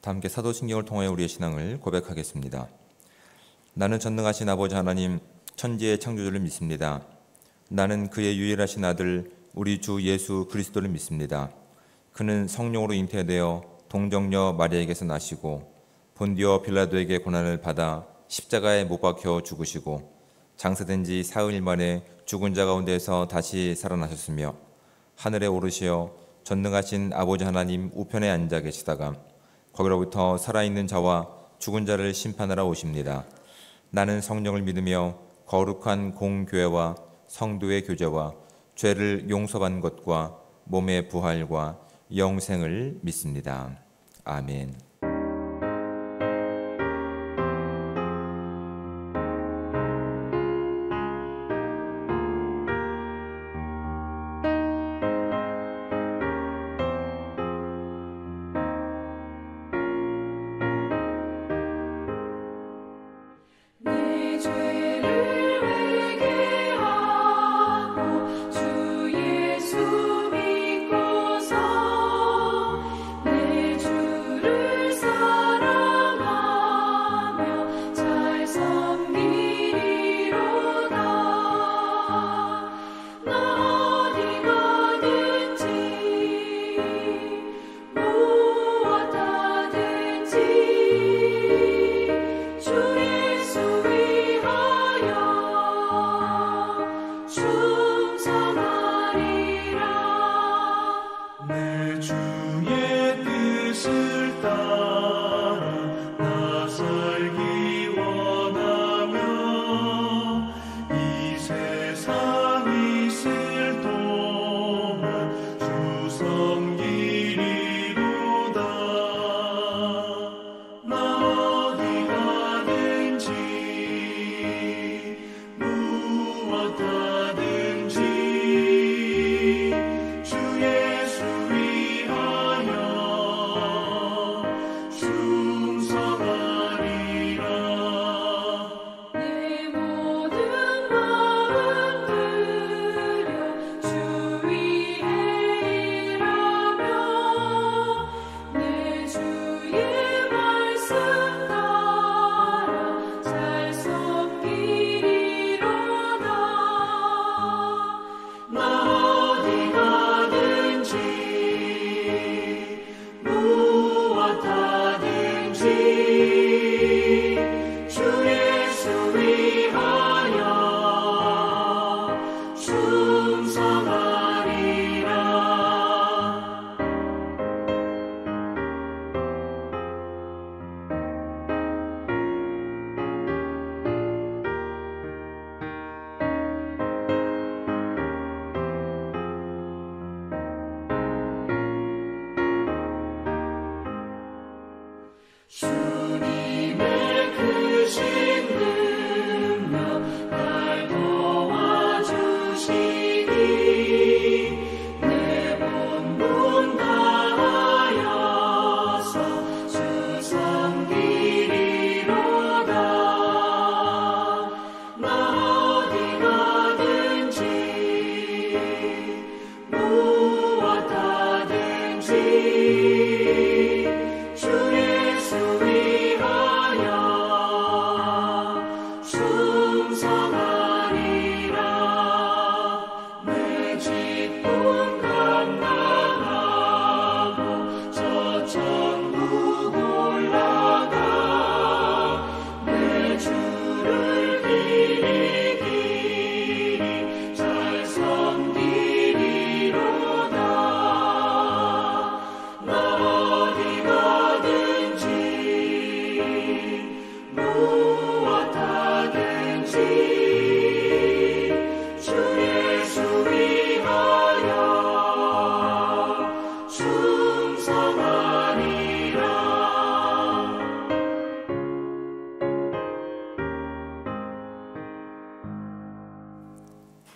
다 함께 사도신경을 통해 우리의 신앙을 고백하겠습니다. 나는 전능하신 아버지 하나님, 천지의 창조주를 믿습니다. 나는 그의 유일하신 아들 우리 주 예수 그리스도를 믿습니다. 그는 성령으로 잉태되어 동정녀 마리아에게서 나시고 본디오 빌라도에게 고난을 받아 십자가에 못 박혀 죽으시고 장사된 지 사흘 만에 죽은 자 가운데서 다시 살아나셨으며 하늘에 오르시어 전능하신 아버지 하나님 우편에 앉아 계시다가 거기로부터 살아있는 자와 죽은 자를 심판하러 오십니다. 나는 성령을 믿으며 거룩한 공교회와 성도의 교제와 죄를 용서받는 것과 몸의 부활과 영생을 믿습니다. 아멘.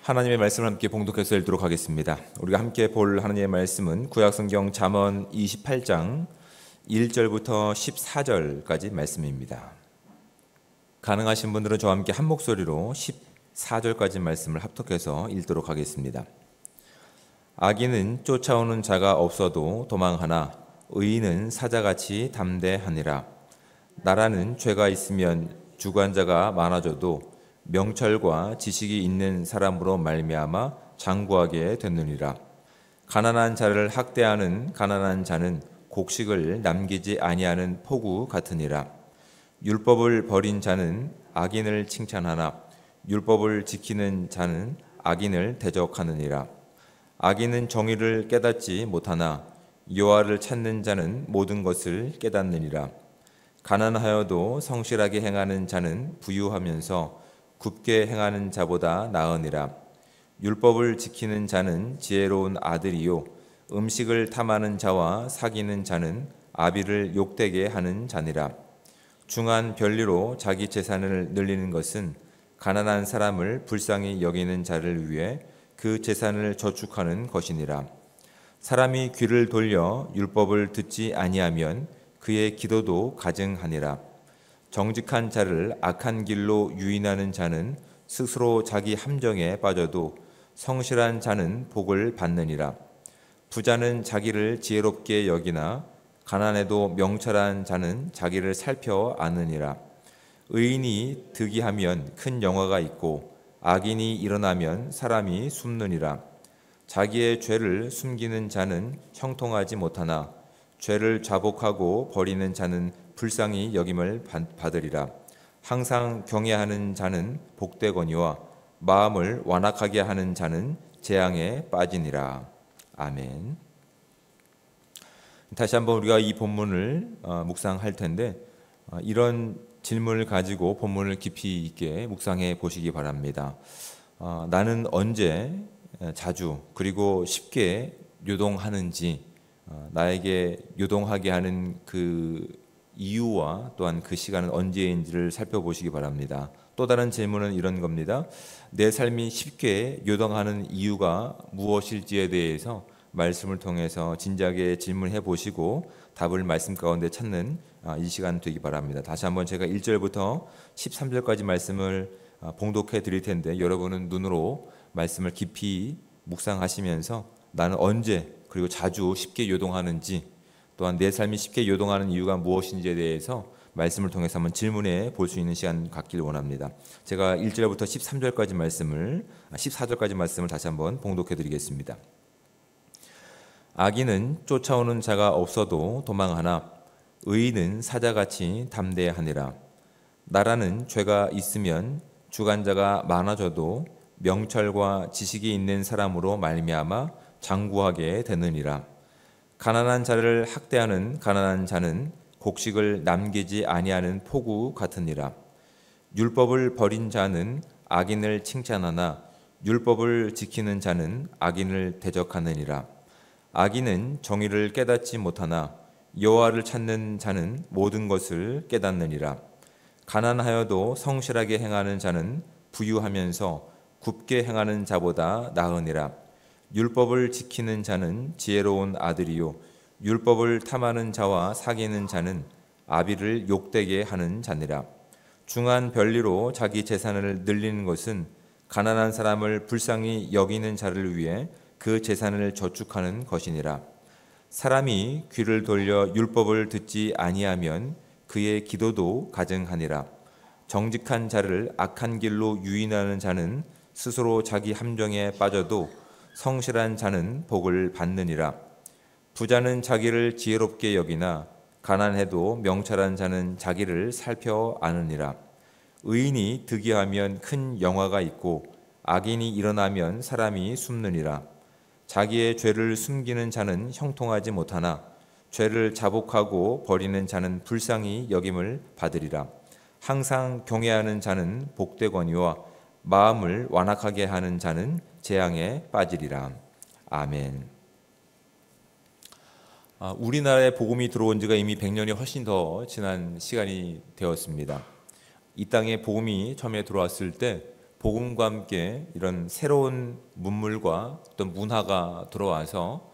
하나님의 말씀을 함께 봉독해서 읽도록 하겠습니다. 우리가 함께 볼 하나님의 말씀은 구약성경 잠언 28장 1절부터 14절까지 말씀입니다. 가능하신 분들은 저와 함께 한 목소리로 14절까지 말씀을 합독해서 읽도록 하겠습니다. 악인은 쫓아오는 자가 없어도 도망하나 의인은 사자같이 담대하니라. 나라는 죄가 있으면 주관자가 많아져도 명철과 지식이 있는 사람으로 말미암아 장구하게 되느니라. 가난한 자를 학대하는 가난한 자는 곡식을 남기지 아니하는 포구 같으니라. 율법을 버린 자는 악인을 칭찬하나 율법을 지키는 자는 악인을 대적하느니라. 악인은 정의를 깨닫지 못하나 여호와를 찾는 자는 모든 것을 깨닫느니라. 가난하여도 성실하게 행하는 자는 부유하면서 굽게 행하는 자보다 나으니라. 율법을 지키는 자는 지혜로운 아들이요 음식을 탐하는 자와 사귀는 자는 아비를 욕되게 하는 자니라. 중한 별리로 자기 재산을 늘리는 것은 가난한 사람을 불쌍히 여기는 자를 위해 그 재산을 저축하는 것이니라. 사람이 귀를 돌려 율법을 듣지 아니하면 그의 기도도 가증하니라. 정직한 자를 악한 길로 유인하는 자는 스스로 자기 함정에 빠져도 성실한 자는 복을 받느니라. 부자는 자기를 지혜롭게 여기나 가난해도 명철한 자는 자기를 살펴 아느니라. 의인이 득이하면 큰 영화가 있고 악인이 일어나면 사람이 숨느니라. 자기의 죄를 숨기는 자는 형통하지 못하나 죄를 자복하고 버리는 자는 불쌍히 여김을 받으리라. 항상 경외하는 자는 복되거니와 마음을 완악하게 하는 자는 재앙에 빠지니라. 아멘. 다시 한번 우리가 이 본문을 묵상할 텐데 이런 질문을 가지고 본문을 깊이 있게 묵상해 보시기 바랍니다. 나는 언제 자주 그리고 쉽게 요동하는지, 나에게 요동하게 하는 그 이유와 또한 그 시간은 언제인지를 살펴보시기 바랍니다. 또 다른 질문은 이런 겁니다. 내 삶이 쉽게 요동하는 이유가 무엇일지에 대해서 말씀을 통해서 진지하게 질문해 보시고 답을 말씀 가운데 찾는 이 시간 되기 바랍니다. 다시 한번 제가 1절부터 13절까지 말씀을 봉독해 드릴 텐데 여러분은 눈으로 말씀을 깊이 묵상하시면서 나는 언제 그리고 자주 쉽게 요동하는지, 또한 내 삶이 쉽게 요동하는 이유가 무엇인지에 대해서 말씀을 통해서 한번 질문해 볼 수 있는 시간 갖기를 원합니다. 제가 1절부터 13절까지 말씀을 14절까지 말씀을 다시 한번 봉독해 드리겠습니다. 악인은 쫓아오는 자가 없어도 도망하나 의인은 사자같이 담대하니라. 나라는 죄가 있으면 주관자가 많아져도 명철과 지식이 있는 사람으로 말미암아 장구하게 되느니라. 가난한 자를 학대하는 가난한 자는 곡식을 남기지 아니하는 포구 같으니라. 율법을 버린 자는 악인을 칭찬하나 율법을 지키는 자는 악인을 대적하느니라. 악인은 정의를 깨닫지 못하나 여호와를 찾는 자는 모든 것을 깨닫느니라. 가난하여도 성실하게 행하는 자는 부유하면서 굽게 행하는 자보다 나으니라. 율법을 지키는 자는 지혜로운 아들이요 율법을 탐하는 자와 사귀는 자는 아비를 욕되게 하는 자니라. 중한 별리로 자기 재산을 늘리는 것은 가난한 사람을 불쌍히 여기는 자를 위해 그 재산을 저축하는 것이니라. 사람이 귀를 돌려 율법을 듣지 아니하면 그의 기도도 가증하니라. 정직한 자를 악한 길로 유인하는 자는 스스로 자기 함정에 빠져도 성실한 자는 복을 받느니라. 부자는 자기를 지혜롭게 여기나 가난해도 명철한 자는 자기를 살펴 아느니라. 의인이 득이하면 큰 영화가 있고 악인이 일어나면 사람이 숨느니라. 자기의 죄를 숨기는 자는 형통하지 못하나 죄를 자복하고 버리는 자는 불쌍히 여김을 받으리라. 항상 경외하는 자는 복되거니와 마음을 완악하게 하는 자는 재앙에 빠지리라. 아멘. 우리나라에 복음이 들어온 지가 이미 100년이 훨씬 더 지난 시간이 되었습니다. 이 땅에 복음이 처음에 들어왔을 때 복음과 함께 이런 새로운 문물과 어떤 문화가 들어와서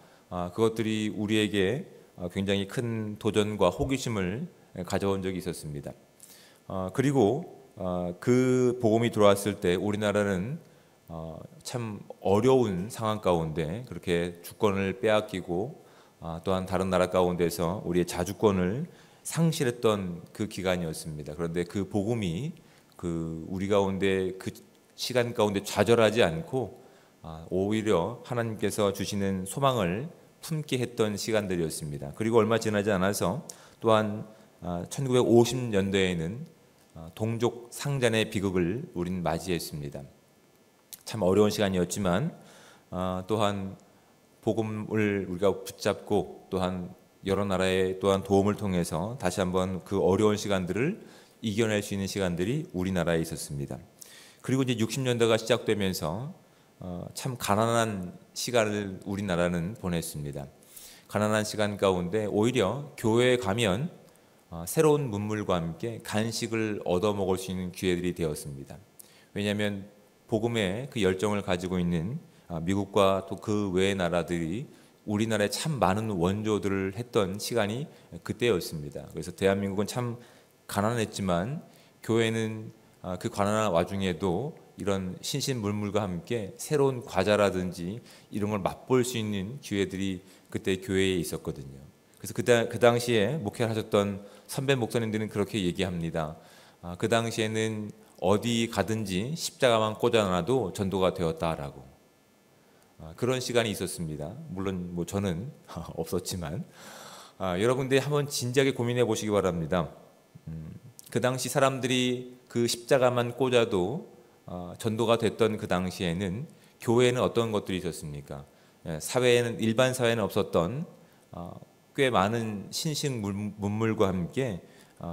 그것들이 우리에게 굉장히 큰 도전과 호기심을 가져온 적이 있었습니다. 그리고 그 복음이 들어왔을 때 우리나라는 참 어려운 상황 가운데 그렇게 주권을 빼앗기고 또한 다른 나라 가운데서 우리의 자주권을 상실했던 그 기간이었습니다. 그런데 그 복음이 우리 가운데 그 시간 가운데 좌절하지 않고 오히려 하나님께서 주시는 소망을 품게 했던 시간들이었습니다. 그리고 얼마 지나지 않아서 또한 1950년대에는 동족 상잔의 비극을 우린 맞이했습니다. 참 어려운 시간이었지만 또한 복음을 우리가 붙잡고 또한 여러 나라의 또한 도움을 통해서 다시 한번 그 어려운 시간들을 이겨낼 수 있는 시간들이 우리나라에 있었습니다. 그리고 이제 60년대가 시작되면서 참 가난한 시간을 우리나라는 보냈습니다. 가난한 시간 가운데 오히려 교회에 가면 새로운 문물과 함께 간식을 얻어먹을 수 있는 기회들이 되었습니다. 왜냐하면 복음의 그 열정을 가지고 있는 미국과 또 그 외의 나라들이 우리나라에 참 많은 원조들을 했던 시간이 그때였습니다. 그래서 대한민국은 참 가난했지만 교회는 그 가난한 와중에도 이런 신신물물과 함께 새로운 과자라든지 이런 걸 맛볼 수 있는 기회들이 그때 교회에 있었거든요. 그래서 그 당시에 목회를 하셨던 선배 목사님들은 그렇게 얘기합니다. 그 당시에는 어디 가든지 십자가만 꽂아놔도 전도가 되었다라고. 그런 시간이 있었습니다. 물론 뭐 저는 없었지만 여러분들이 한번 진지하게 고민해 보시기 바랍니다. 그 당시 사람들이 그 십자가만 꽂아도 전도가 됐던 그 당시에는 교회에는 어떤 것들이 있었습니까? 사회에는 일반 사회는 없었던 꽤 많은 신식 문물과 함께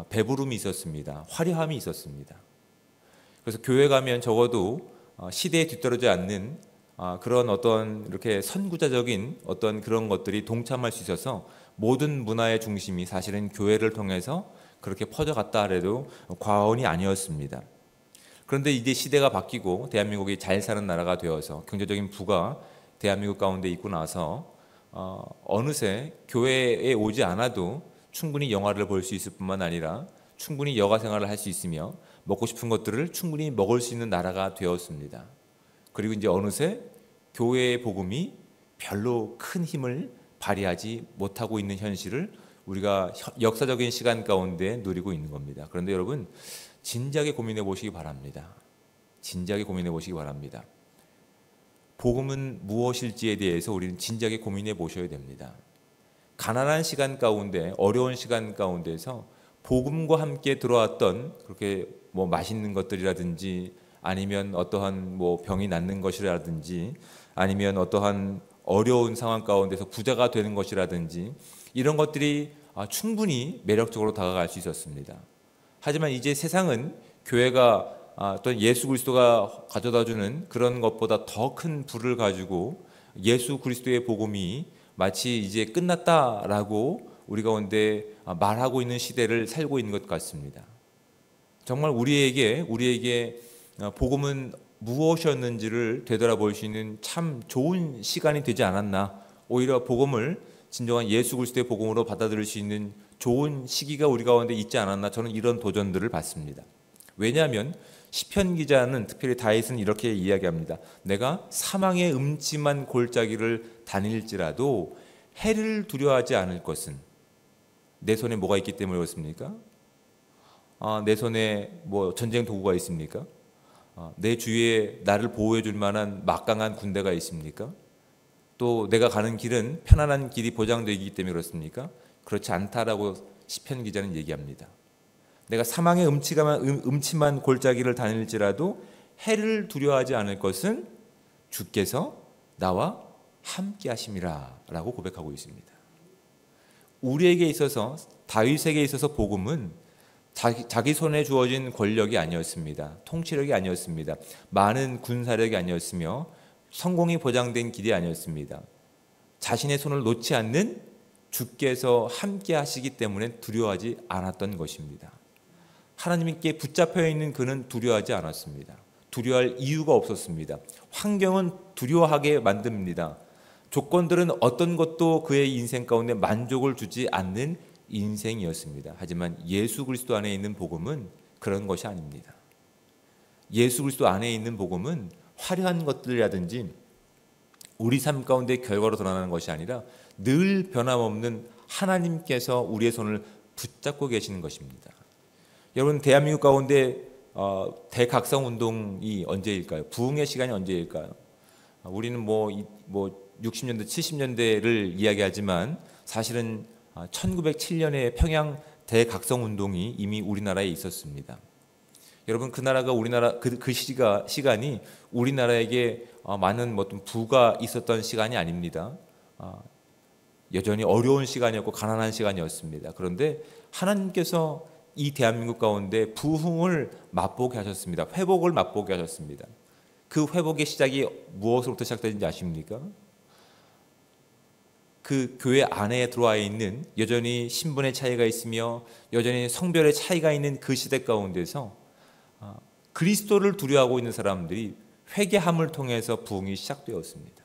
배부름이 있었습니다. 화려함이 있었습니다. 그래서 교회 가면 적어도 시대에 뒤떨어지지 않는 그런 어떤 이렇게 선구자적인 어떤 그런 것들이 동참할 수 있어서 모든 문화의 중심이 사실은 교회를 통해서 그렇게 퍼져갔다 해도 과언이 아니었습니다. 그런데 이제 시대가 바뀌고 대한민국이 잘 사는 나라가 되어서 경제적인 부가 대한민국 가운데 있고 나서 어느새 교회에 오지 않아도 충분히 영화를 볼 수 있을 뿐만 아니라 충분히 여가 생활을 할 수 있으며 먹고 싶은 것들을 충분히 먹을 수 있는 나라가 되었습니다. 그리고 이제 어느새 교회의 복음이 별로 큰 힘을 발휘하지 못하고 있는 현실을 우리가 역사적인 시간 가운데 누리고 있는 겁니다. 그런데 여러분 진지하게 고민해 보시기 바랍니다. 진지하게 고민해 보시기 바랍니다. 복음은 무엇일지에 대해서 우리는 진지하게 고민해 보셔야 됩니다. 가난한 시간 가운데 어려운 시간 가운데서 복음과 함께 들어왔던 그렇게 뭐 맛있는 것들이라든지 아니면 어떠한 뭐 병이 낫는 것이라든지 아니면 어떠한 어려운 상황 가운데서 부자가 되는 것이라든지 이런 것들이 충분히 매력적으로 다가갈 수 있었습니다. 하지만 이제 세상은 교회가 또는 예수 그리스도가 가져다주는 그런 것보다 더 큰 부를 가지고 예수 그리스도의 복음이 마치 이제 끝났다라고 우리 가운데 말하고 있는 시대를 살고 있는 것 같습니다. 정말 우리에게 복음은 무엇이었는지를 되돌아볼 수 있는 참 좋은 시간이 되지 않았나. 오히려 복음을 진정한 예수 그리스도의 복음으로 받아들일 수 있는 좋은 시기가 우리 가운데 있지 않았나. 저는 이런 도전들을 받습니다. 왜냐하면 시편 기자는 특별히 다윗은 이렇게 이야기합니다. 내가 사망의 음침한 골짜기를 다닐지라도 해를 두려워하지 않을 것은 내 손에 뭐가 있기 때문에 그렇습니까? 내 손에 뭐 전쟁 도구가 있습니까? 내 주위에 나를 보호해 줄 만한 막강한 군대가 있습니까? 또 내가 가는 길은 편안한 길이 보장되기 때문에 그렇습니까? 그렇지 않다라고 시편 기자는 얘기합니다. 내가 사망의 음침한 골짜기를 다닐지라도 해를 두려워하지 않을 것은 주께서 나와 함께 하심이라 라고 고백하고 있습니다. 우리에게 있어서 다윗에게 있어서 복음은 자기 손에 주어진 권력이 아니었습니다. 통치력이 아니었습니다. 많은 군사력이 아니었으며 성공이 보장된 길이 아니었습니다. 자신의 손을 놓지 않는 주께서 함께 하시기 때문에 두려워하지 않았던 것입니다. 하나님께 붙잡혀 있는 그는 두려워하지 않았습니다. 두려워할 이유가 없었습니다. 환경은 두려워하게 만듭니다. 조건들은 어떤 것도 그의 인생 가운데 만족을 주지 않는 인생이었습니다. 하지만 예수 그리스도 안에 있는 복음은 그런 것이 아닙니다. 예수 그리스도 안에 있는 복음은 화려한 것들이라든지 우리 삶 가운데 결과로 드러나는 것이 아니라 늘 변함없는 하나님께서 우리의 손을 붙잡고 계시는 것입니다. 여러분, 대한민국 가운데 대각성 운동이 언제일까요? 부흥의 시간이 언제일까요? 우리는 뭐 60년대, 70년대를 이야기하지만 사실은 1907년에 평양 대각성 운동이 이미 우리나라에 있었습니다. 여러분, 그 나라가 우리나라 그 시간이 우리나라에게 많은 어떤 부가 있었던 시간이 아닙니다. 여전히 어려운 시간이었고 가난한 시간이었습니다. 그런데 하나님께서 이 대한민국 가운데 부흥을 맛보게 하셨습니다. 회복을 맛보게 하셨습니다. 그 회복의 시작이 무엇으로부터 시작되는지 아십니까? 그 교회 안에 들어와 있는 여전히 신분의 차이가 있으며 여전히 성별의 차이가 있는 그 시대 가운데서 그리스도를 두려워하고 있는 사람들이 회개함을 통해서 부흥이 시작되었습니다.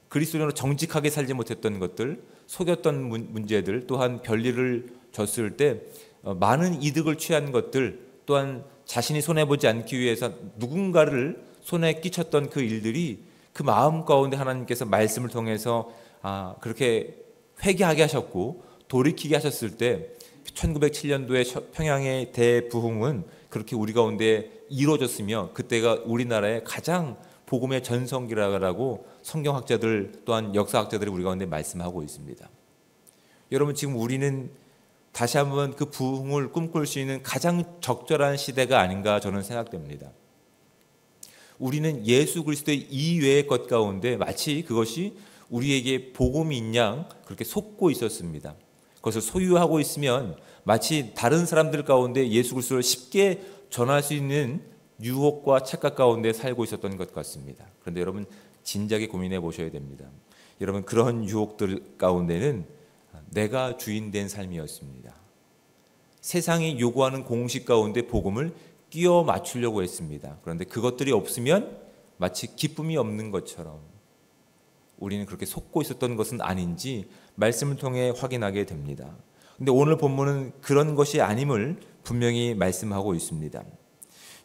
그리스도로 정직하게 살지 못했던 것들, 속였던 문제들, 또한 별일을 졌을 때 많은 이득을 취한 것들, 또한 자신이 손해보지 않기 위해서 누군가를 손에 끼쳤던 그 일들이 그 마음 가운데 하나님께서 말씀을 통해서 그렇게 회개하게 하셨고 돌이키게 하셨을 때 1907년도에 평양의 대부흥은 그렇게 우리 가운데 이루어졌으며 그때가 우리나라의 가장 복음의 전성기라고 성경학자들 또한 역사학자들이 우리 가운데 말씀하고 있습니다. 여러분, 지금 우리는 다시 한번 그 부흥을 꿈꿀 수 있는 가장 적절한 시대가 아닌가 저는 생각됩니다. 우리는 예수 그리스도의 이외의 것 가운데 마치 그것이 우리에게 복음인 양 그렇게 속고 있었습니다. 그것을 소유하고 있으면 마치 다른 사람들 가운데 예수 그리스도를 쉽게 전할 수 있는 유혹과 착각 가운데 살고 있었던 것 같습니다. 그런데 여러분, 진작에 고민해 보셔야 됩니다. 여러분, 그런 유혹들 가운데는 내가 주인 된 삶이었습니다. 세상이 요구하는 공식 가운데 복음을 끼워 맞추려고 했습니다. 그런데 그것들이 없으면 마치 기쁨이 없는 것처럼 우리는 그렇게 속고 있었던 것은 아닌지 말씀을 통해 확인하게 됩니다. 그런데 오늘 본문은 그런 것이 아님을 분명히 말씀하고 있습니다.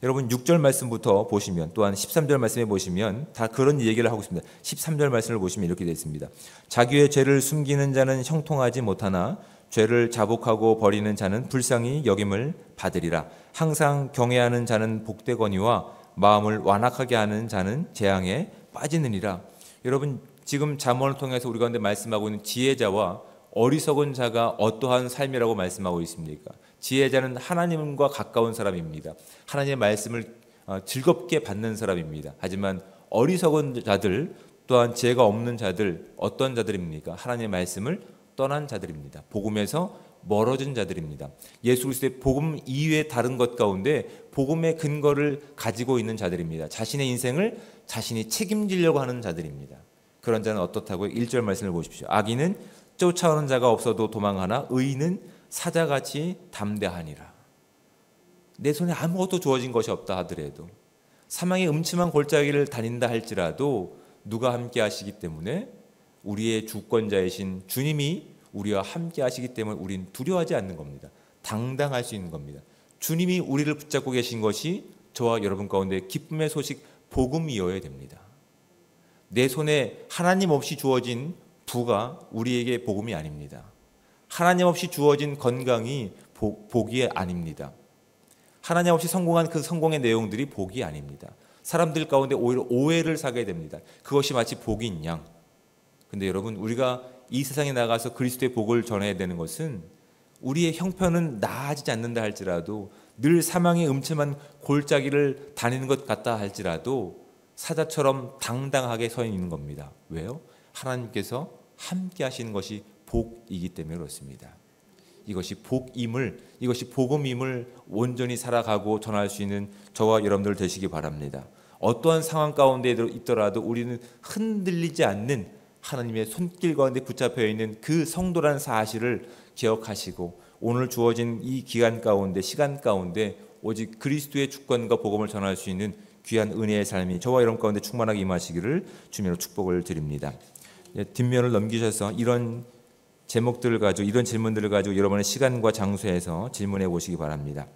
여러분, 6절 말씀부터 보시면 또한 13절 말씀에 보시면 다 그런 얘기를 하고 있습니다. 13절 말씀을 보시면 이렇게 되어 있습니다. 자기의 죄를 숨기는 자는 형통하지 못하나 죄를 자복하고 버리는 자는 불쌍히 여김을 받으리라. 항상 경외하는 자는 복되거니와 마음을 완악하게 하는 자는 재앙에 빠지느니라. 여러분, 지금 잠언을 통해서 우리 가운데 말씀하고 있는 지혜자와 어리석은 자가 어떠한 삶이라고 말씀하고 있습니까? 지혜자는 하나님과 가까운 사람입니다. 하나님의 말씀을 즐겁게 받는 사람입니다. 하지만 어리석은 자들 또한 지혜가 없는 자들 어떤 자들입니까? 하나님의 말씀을 떠난 자들입니다. 복음에서 멀어진 자들입니다. 예수 그리스도의 복음 이외의 다른 것 가운데 복음의 근거를 가지고 있는 자들입니다. 자신의 인생을 자신이 책임지려고 하는 자들입니다. 그런 자는 어떻다고요? 1절 말씀을 보십시오. 악인은 쫓아오는 자가 없어도 도망하나 의인은 사자같이 담대하니라. 내 손에 아무것도 주어진 것이 없다 하더라도 사망의 음침한 골짜기를 다닌다 할지라도 누가 함께 하시기 때문에 우리의 주권자이신 주님이 우리와 함께 하시기 때문에 우리는 두려워하지 않는 겁니다. 당당할 수 있는 겁니다. 주님이 우리를 붙잡고 계신 것이 저와 여러분 가운데 기쁨의 소식 복음이어야 됩니다. 내 손에 하나님 없이 주어진 부가 우리에게 복음이 아닙니다. 하나님 없이 주어진 건강이 복이 아닙니다. 하나님 없이 성공한 그 성공의 내용들이 복이 아닙니다. 사람들 가운데 오히려 오해를 사게 됩니다. 그것이 마치 복인 양. 근데 여러분, 우리가 이 세상에 나가서 그리스도의 복을 전해야 되는 것은 우리의 형편은 나아지지 않는다 할지라도 늘 사망의 음침한 골짜기를 다니는 것 같다 할지라도 사자처럼 당당하게 서 있는 겁니다. 왜요? 하나님께서 함께 하시는 것이 복이기 때문에 그렇습니다. 이것이 복임을, 이것이 복음임을 온전히 살아가고 전할 수 있는 저와 여러분들 되시기 바랍니다. 어떠한 상황 가운데 있더라도 우리는 흔들리지 않는 하나님의 손길 가운데 붙잡혀 있는 그 성도라는 사실을 기억하시고 오늘 주어진 이 기간 가운데, 시간 가운데 오직 그리스도의 주권과 복음을 전할 수 있는 귀한 은혜의 삶이 저와 여러분 가운데 충만하게 임하시기를 주님으로 축복을 드립니다. 뒷면을 넘기셔서 이런 제목들을 가지고, 이런 질문들을 가지고 여러분의 시간과 장소에서 질문해 보시기 바랍니다.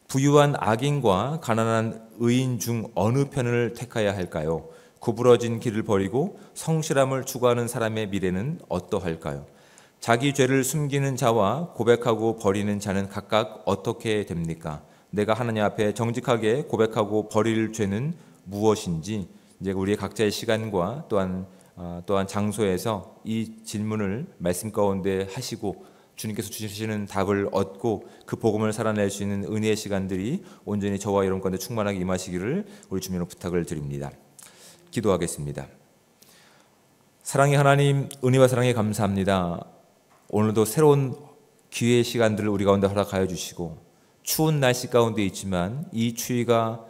부유한 악인과 가난한 의인 중 어느 편을 택해야 할까요? 구부러진 길을 버리고 성실함을 추구하는 사람의 미래는 어떠할까요? 자기 죄를 숨기는 자와 고백하고 버리는 자는 각각 어떻게 됩니까? 내가 하나님 앞에 정직하게 고백하고 버릴 죄는 무엇인지 이제 우리의 각자의 시간과 또한 장소에서 이 질문을 말씀 가운데 하시고 주님께서 주시는 답을 얻고 그 복음을 살아낼 수 있는 은혜의 시간들이 온전히 저와 여러분 가운데 충만하게 임하시기를 우리 주님으로 부탁을 드립니다. 기도하겠습니다. 사랑의 하나님, 은혜와 사랑에 감사합니다. 오늘도 새로운 기회의 시간들을 우리 가운데 허락하여 주시고 추운 날씨 가운데 있지만 이 추위가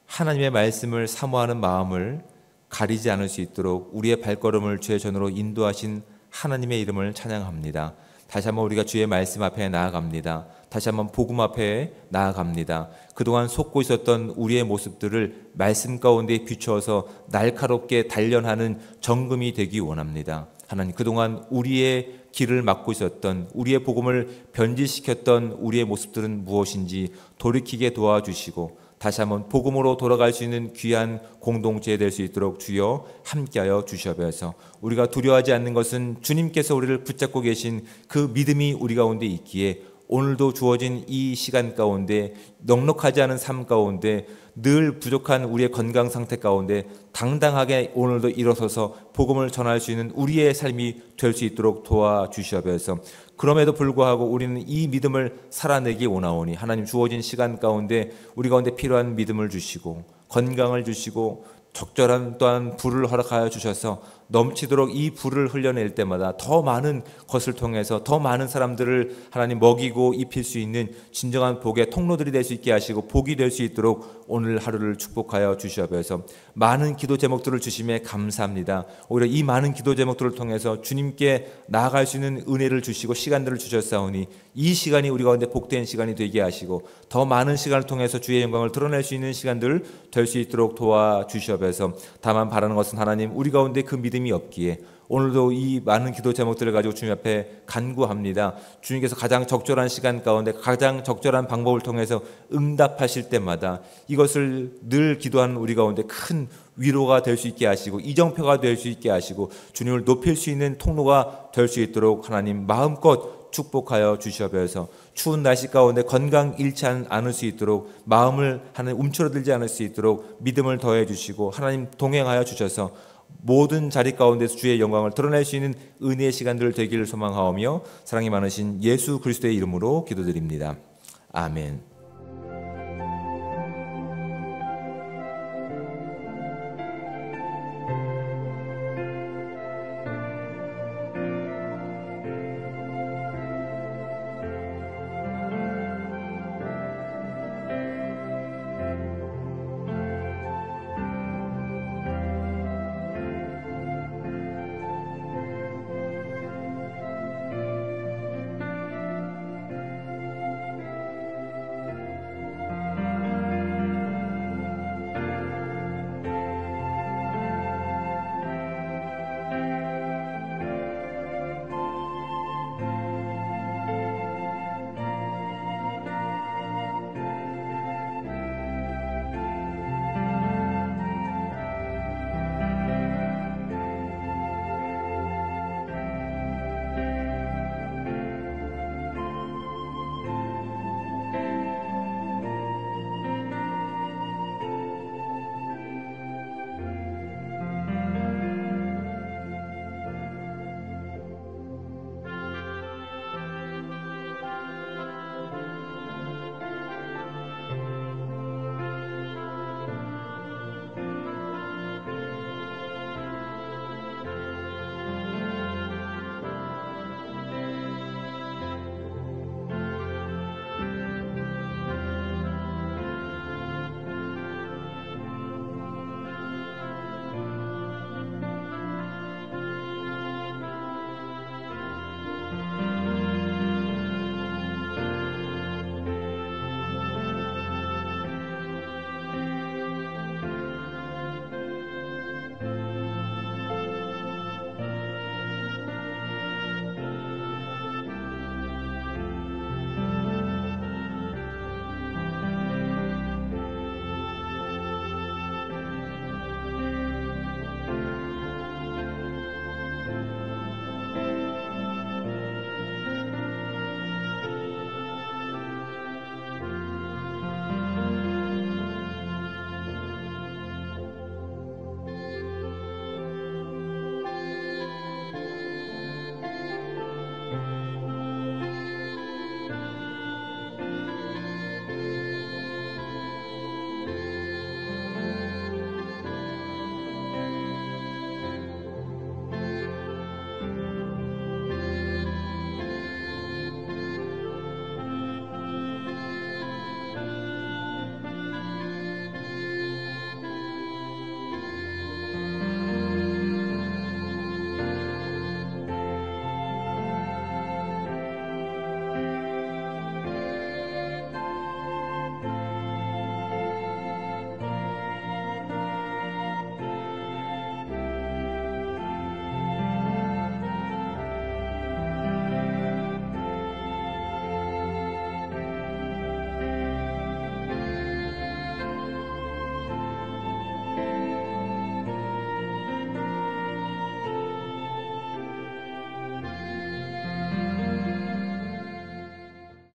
하나님의 말씀을 사모하는 마음을 가리지 않을 수 있도록 우리의 발걸음을 주의 전으로 인도하신 하나님의 이름을 찬양합니다. 다시 한번 우리가 주의 말씀 앞에 나아갑니다. 다시 한번 복음 앞에 나아갑니다. 그동안 속고 있었던 우리의 모습들을 말씀 가운데 비추어서 날카롭게 단련하는 정금이 되기 원합니다. 하나님, 그동안 우리의 길을 막고 있었던, 우리의 복음을 변질시켰던 우리의 모습들은 무엇인지 돌이키게 도와주시고 다시 한번 복음으로 돌아갈 수 있는 귀한 공동체 될 수 있도록 주여 함께하여 주시옵소서. 우리가 두려워하지 않는 것은 주님께서 우리를 붙잡고 계신 그 믿음이 우리 가운데 있기에 오늘도 주어진 이 시간 가운데 넉넉하지 않은 삶 가운데 늘 부족한 우리의 건강 상태 가운데 당당하게 오늘도 일어서서 복음을 전할 수 있는 우리의 삶이 될 수 있도록 도와주시옵소서. 그럼에도 불구하고 우리는 이 믿음을 살아내기 원하오니 하나님 주어진 시간 가운데 우리 가운데 필요한 믿음을 주시고 건강을 주시고 적절한 또한 불을 허락하여 주셔서 넘치도록 이 불을 흘려낼 때마다 더 많은 것을 통해서 더 많은 사람들을 하나님 먹이고 입힐 수 있는 진정한 복의 통로들이 될 수 있게 하시고 복이 될 수 있도록 오늘 하루를 축복하여 주시옵소서. 많은 기도 제목들을 주심에 감사합니다. 오히려 이 많은 기도 제목들을 통해서 주님께 나아갈 수 있는 은혜를 주시고 시간들을 주셨사오니 이 시간이 우리 가운데 복된 시간이 되게 하시고 더 많은 시간을 통해서 주의 영광을 드러낼 수 있는 시간들 될 수 있도록 도와주시옵소서. 다만 바라는 것은 하나님 우리 가운데 그 믿음이 없기에 오늘도 이 많은 기도 제목들을 가지고 주님 앞에 간구합니다. 주님께서 가장 적절한 시간 가운데 가장 적절한 방법을 통해서 응답하실 때마다 이것을 늘 기도하는 우리 가운데 큰 위로가 될 수 있게 하시고 이정표가 될 수 있게 하시고 주님을 높일 수 있는 통로가 될 수 있도록 하나님 마음껏 축복하여 주시옵소서. 추운 날씨 가운데 건강 잃지 않을 수 있도록 마음을 하나님 움츠러들지 않을 수 있도록 믿음을 더해 주시고 하나님 동행하여 주셔서 모든 자리 가운데서 주의 영광을 드러낼 수 있는 은혜의 시간들 되기를 소망하오며 사랑이 많으신 예수 그리스도의 이름으로 기도드립니다. 아멘.